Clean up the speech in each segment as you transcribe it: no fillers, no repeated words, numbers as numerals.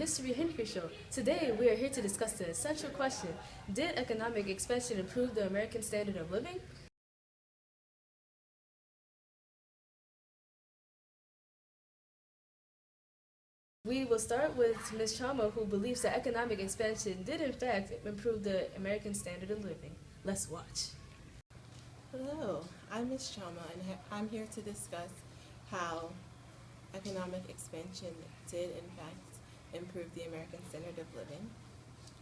Mystery Hinfrey Show. Today, we are here to discuss the essential question: did economic expansion improve the American standard of living? We will start with Ms. Chama, who believes that economic expansion did, in fact, improve the American standard of living. Let's watch. Hello, I'm Ms. Chama, and I'm here to discuss how economic expansion did, in fact, improve the American standard of living.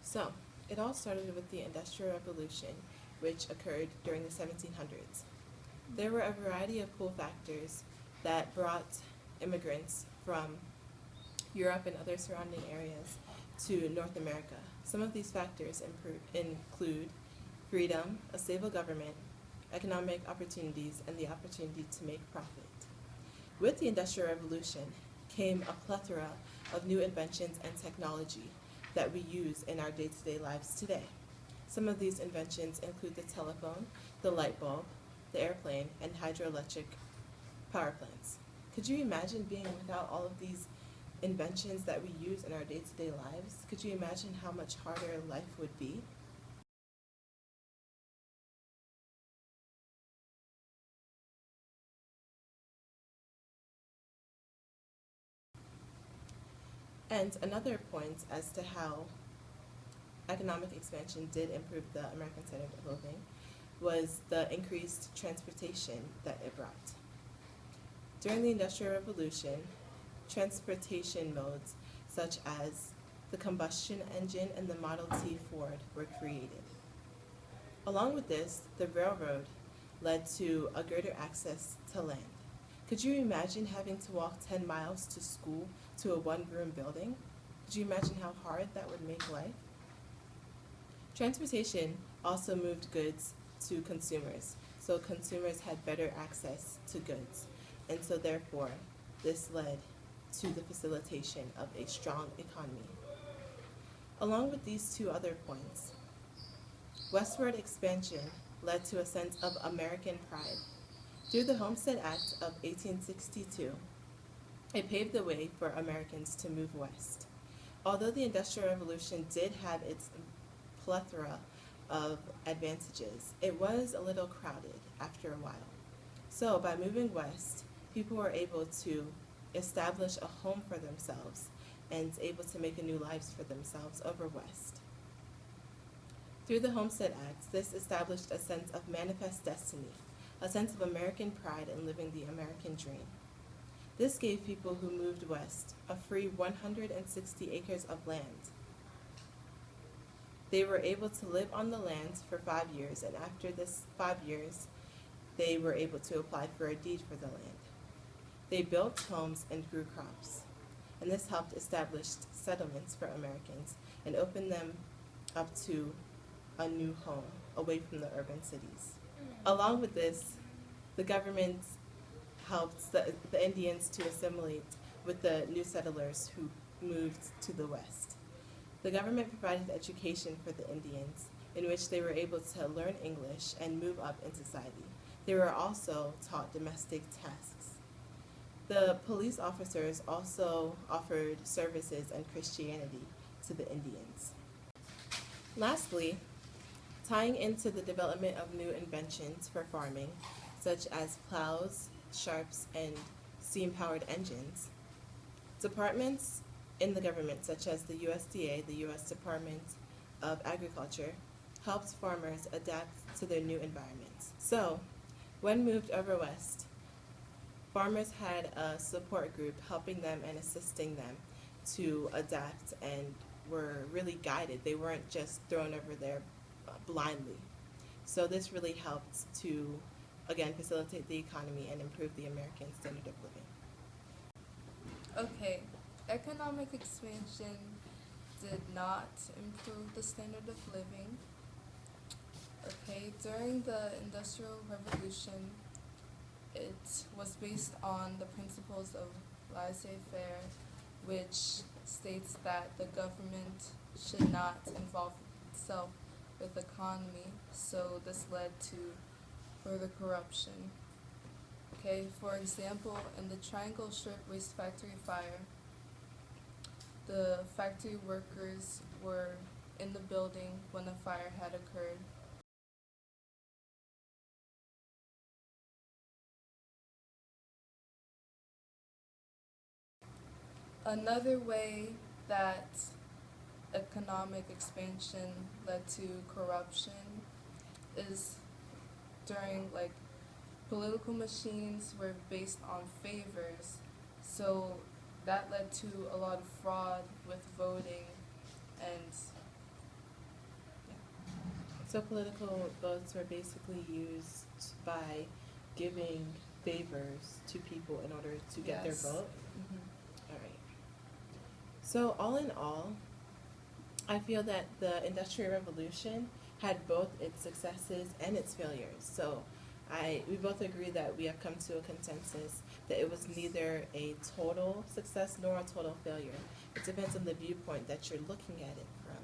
So, it all started with the Industrial Revolution, which occurred during the 1700s. There were a variety of pull factors that brought immigrants from Europe and other surrounding areas to North America. Some of these factors include freedom, a stable government, economic opportunities, and the opportunity to make profit. With the Industrial Revolution came a plethora of new inventions and technology that we use in our day-to-day lives today. Some of these inventions include the telephone, the light bulb, the airplane, and hydroelectric power plants. Could you imagine being without all of these inventions that we use in our day-to-day lives? Could you imagine how much harder life would be? And another point as to how economic expansion did improve the American standard of living was the increased transportation that it brought. During the Industrial Revolution, transportation modes such as the combustion engine and the Model T Ford were created. Along with this, the railroad led to a greater access to land. Could you imagine having to walk 10 miles to school to a one-room building? Could you imagine how hard that would make life? Transportation also moved goods to consumers, so consumers had better access to goods, and so therefore this led to the facilitation of a strong economy. Along with these two other points, westward expansion led to a sense of American pride. Through the Homestead Act of 1862, it paved the way for Americans to move west. Although the Industrial Revolution did have its plethora of advantages, it was a little crowded after a while. So by moving west, people were able to establish a home for themselves and able to make a new lives for themselves over west. Through the Homestead Act, this established a sense of manifest destiny, a sense of American pride in living the American dream. This gave people who moved west a free 160 acres of land. They were able to live on the land for 5 years, and after this 5 years, they were able to apply for a deed for the land. They built homes and grew crops, and this helped establish settlements for Americans and opened them up to a new home away from the urban cities. Along with this, the government helped the Indians to assimilate with the new settlers who moved to the west. The government provided education for the Indians, in which they were able to learn English and move up in society. They were also taught domestic tasks. The police officers also offered services and Christianity to the Indians. Lastly, tying into the development of new inventions for farming, such as plows, sharps, and steam-powered engines, departments in the government, such as the USDA, the U.S. Department of Agriculture, helped farmers adapt to their new environments. So, when moved over west, farmers had a support group helping them and assisting them to adapt and were really guided. They weren't just thrown over there blindly. So this really helped to, again, facilitate the economy and improve the American standard of living. Okay, economic expansion did not improve the standard of living. Okay, during the Industrial Revolution, it was based on the principles of laissez-faire, which states that the government should not involve itself with economy, so this led to further corruption. Okay, for example, in the Triangle Shirtwaist Factory fire, The factory workers were in the building when a fire had occurred. Another way that economic expansion led to corruption is during political machines were based on favors, so that led to a lot of fraud with voting and So political votes were basically used by giving favors to people in order to get their yes. vote. Mhm. All right. So all in all, I feel that the Industrial Revolution had both its successes and its failures. So we both agree that we have come to a consensus that it was neither a total success nor a total failure. It depends on the viewpoint that you're looking at it from.